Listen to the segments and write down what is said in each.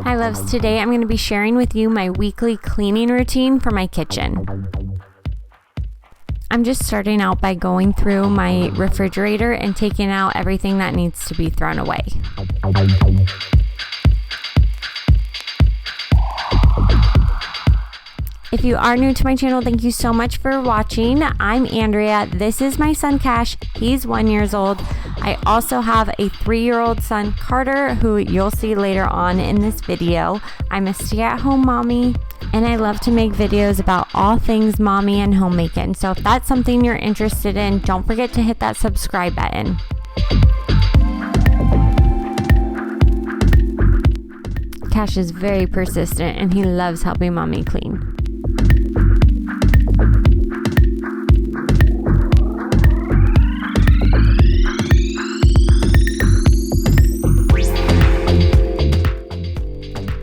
Hi loves, today I'm going to be sharing with you my weekly cleaning routine for my kitchen. I'm just starting out by going through my refrigerator and taking out everything that needs to be thrown away. If you are new to my channel, thank you so much for watching. I'm Andrea. This is my son Cash. He's 1 year old. I also have a 3-year-old son, Carter, who you'll see later on in this video. I'm a stay-at-home mommy, and I love to make videos about all things mommy and homemaking. So if that's something you're interested in, don't forget to hit that subscribe button. Cash is very persistent, and he loves helping mommy clean.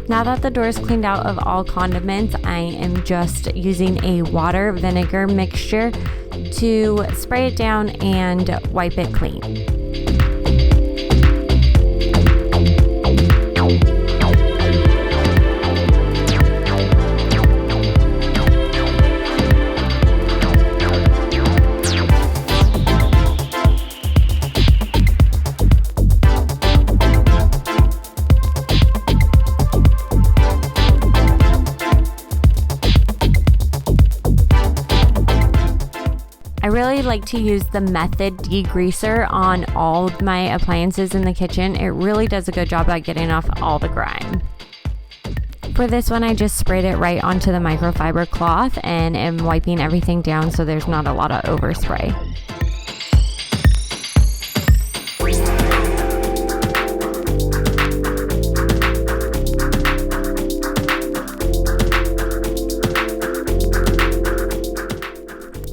Now that the door is cleaned out of all condiments, I am just using a water vinegar mixture to spray it down and wipe it clean. I really like to use the Method degreaser on all of my appliances in the kitchen. It really does a good job at getting off all the grime. For this one, I just sprayed it right onto the microfiber cloth and am wiping everything down so there's not a lot of overspray.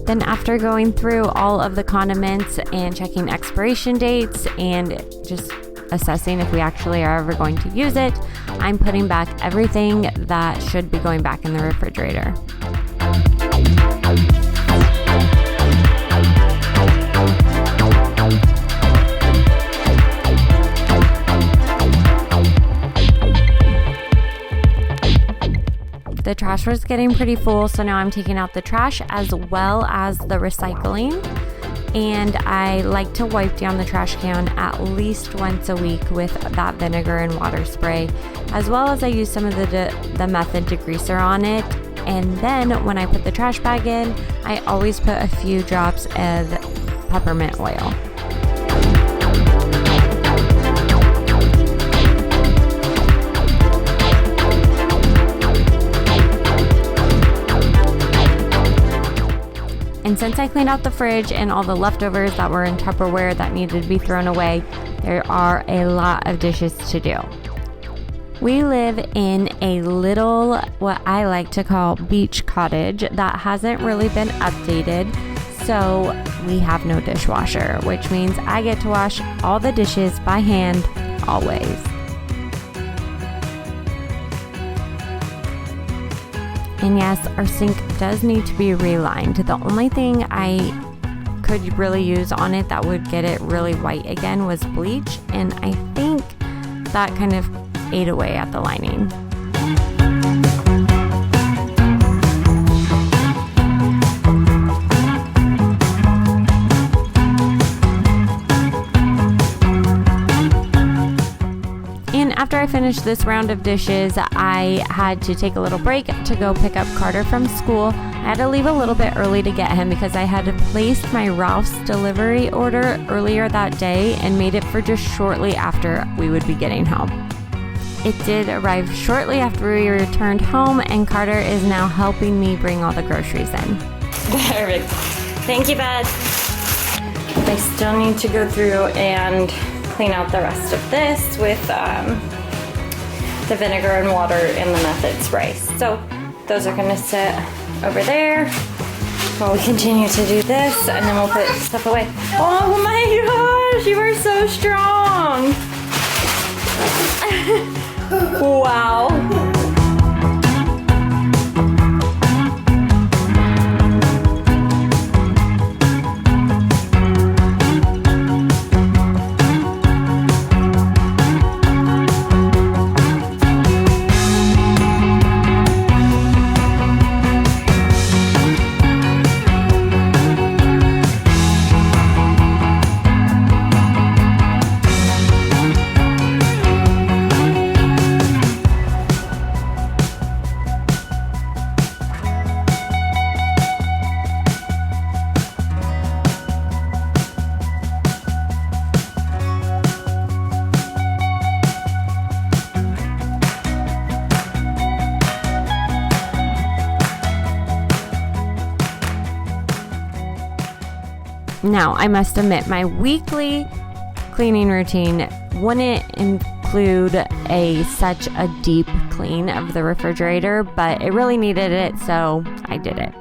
Then after going through all of the condiments and checking expiration dates and just assessing if we actually are ever going to use it, I'm putting back everything that should be going back in the refrigerator. The trash was getting pretty full, so now I'm taking out the trash as well as the recycling. And I like to wipe down the trash can at least once a week with that vinegar and water spray, as well as I use some of the Method degreaser on it. And then when I put the trash bag in, I always put a few drops of peppermint oil. And since I cleaned out the fridge and all the leftovers that were in Tupperware that needed to be thrown away, there are a lot of dishes to do. We live in a little, what I like to call beach cottage that hasn't really been updated, so we have no dishwasher, which means I get to wash all the dishes by hand, always. And yes, our sink does need to be relined. The only thing I could really use on it that would get it really white again was bleach, and I think that kind of ate away at the lining. After I finished this round of dishes, I had to take a little break to go pick up Carter from school. I had to leave a little bit early to get him because I had placed my Ralph's delivery order earlier that day and made it for just shortly after we would be getting home. It did arrive shortly after we returned home, and Carter is now helping me bring all the groceries in. Perfect. Thank you, bud. I still need to go through and clean out the rest of this with the vinegar and water in the Method spray. So those are gonna sit over there while we continue to do this, and then we'll put stuff away. Oh my gosh, you are so strong. Wow. Now, I must admit, my weekly cleaning routine wouldn't include such a deep clean of the refrigerator, but it really needed it, so I did it.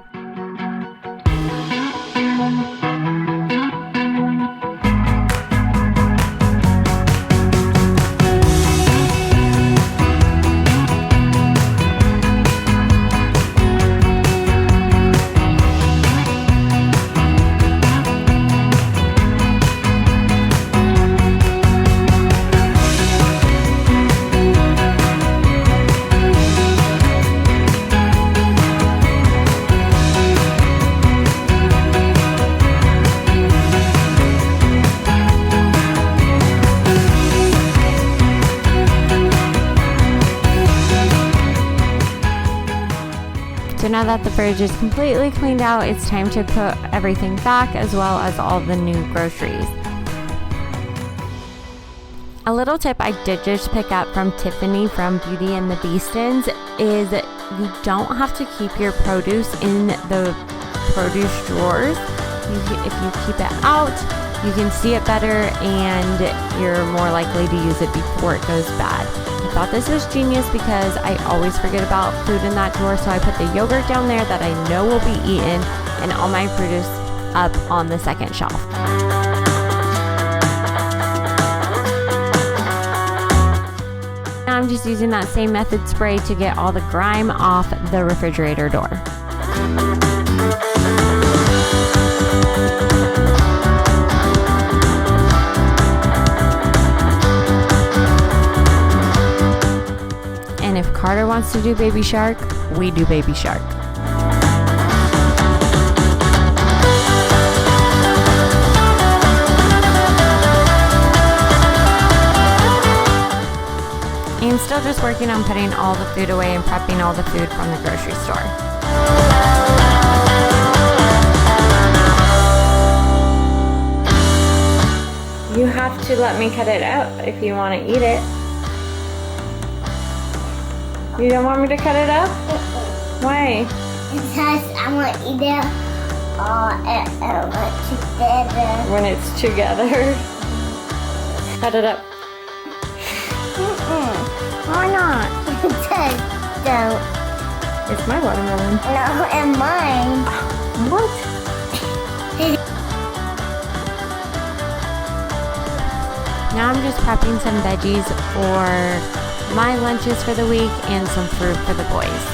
So now that the fridge is completely cleaned out, it's time to put everything back as well as all the new groceries. A little tip I did just pick up from Tiffany from Beauty and the Beastons is you don't have to keep your produce in the produce drawers. If you keep it out, you can see it better and you're more likely to use it before it goes bad. I thought this was genius because I always forget about food in that drawer, so I put the yogurt down there that I know will be eaten and all my produce up on the second shelf. Now I'm just using that same method spray to get all the grime off the refrigerator door. And if Carter wants to do Baby Shark, we do Baby Shark. I'm still just working on putting all the food away and prepping all the food from the grocery store. You have to let me cut it out if you want to eat it. You don't want me to cut it up? Why? Because I want to eat it together. When it's together? Cut it up. Why not? Because don't. It's my watermelon. No, and mine. What? Now I'm just prepping some veggies for my lunches for the week and some fruit for the boys.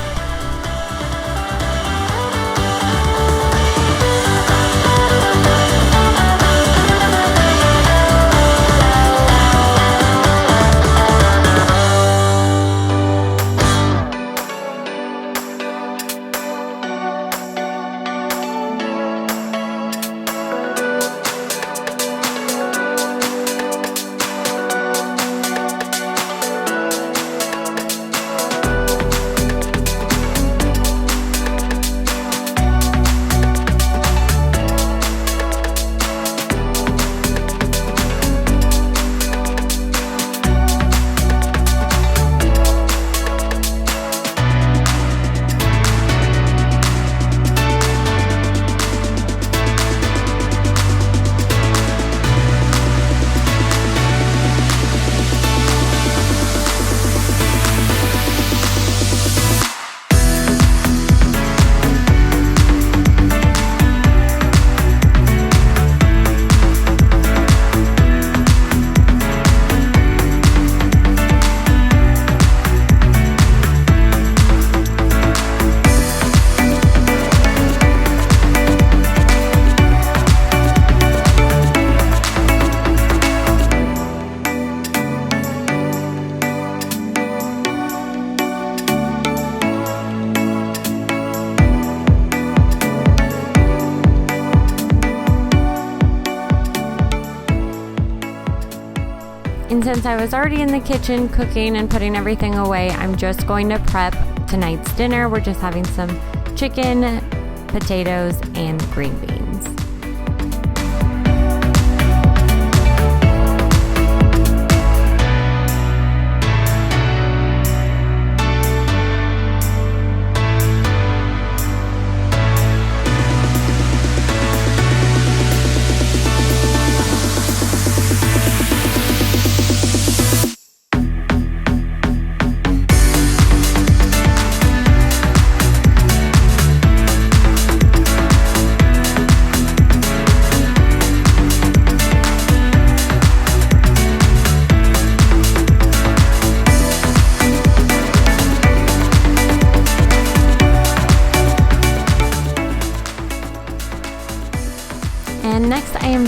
And since I was already in the kitchen cooking and putting everything away, I'm just going to prep tonight's dinner. We're just having some chicken, potatoes, and green beans.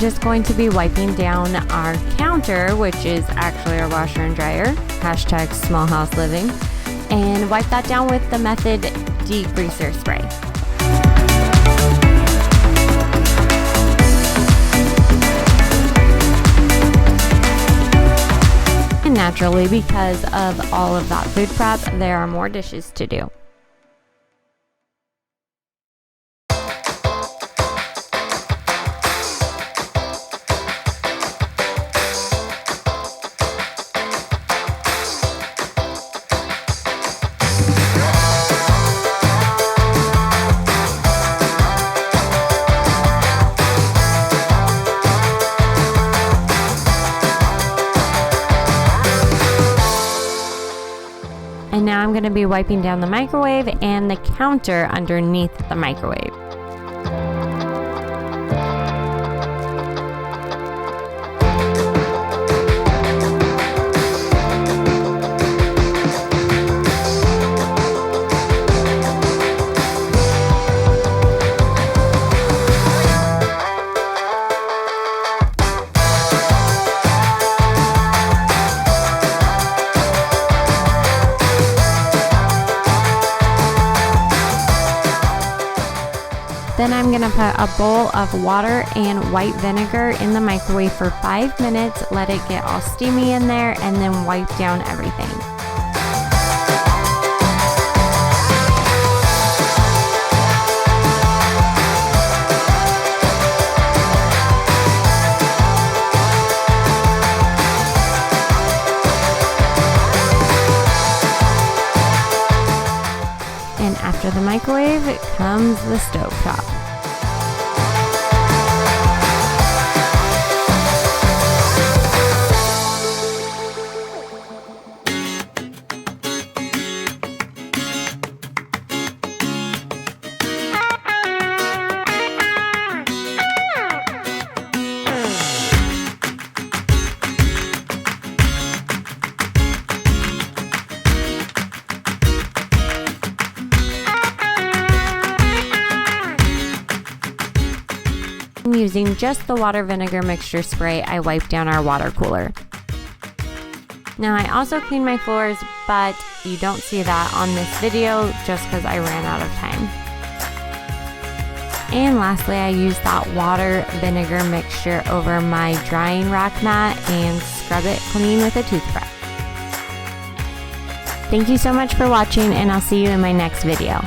just going to be wiping down our counter, which is actually our washer and dryer, hashtag small house living, and wipe that down with the Method degreaser spray. And naturally, because of all of that food prep, there are more dishes to do. And now I'm going to be wiping down the microwave and the counter underneath the microwave. Then I'm going to put a bowl of water and white vinegar in the microwave for 5 minutes, let it get all steamy in there, and then wipe down everything. And after the microwave comes the stovetop. Using just the water vinegar mixture spray, I wipe down our water cooler. Now I also clean my floors, but you don't see that on this video just because I ran out of time. And lastly, I use that water vinegar mixture over my drying rack mat and scrub it clean with a toothbrush. Thank you so much for watching, and I'll see you in my next video.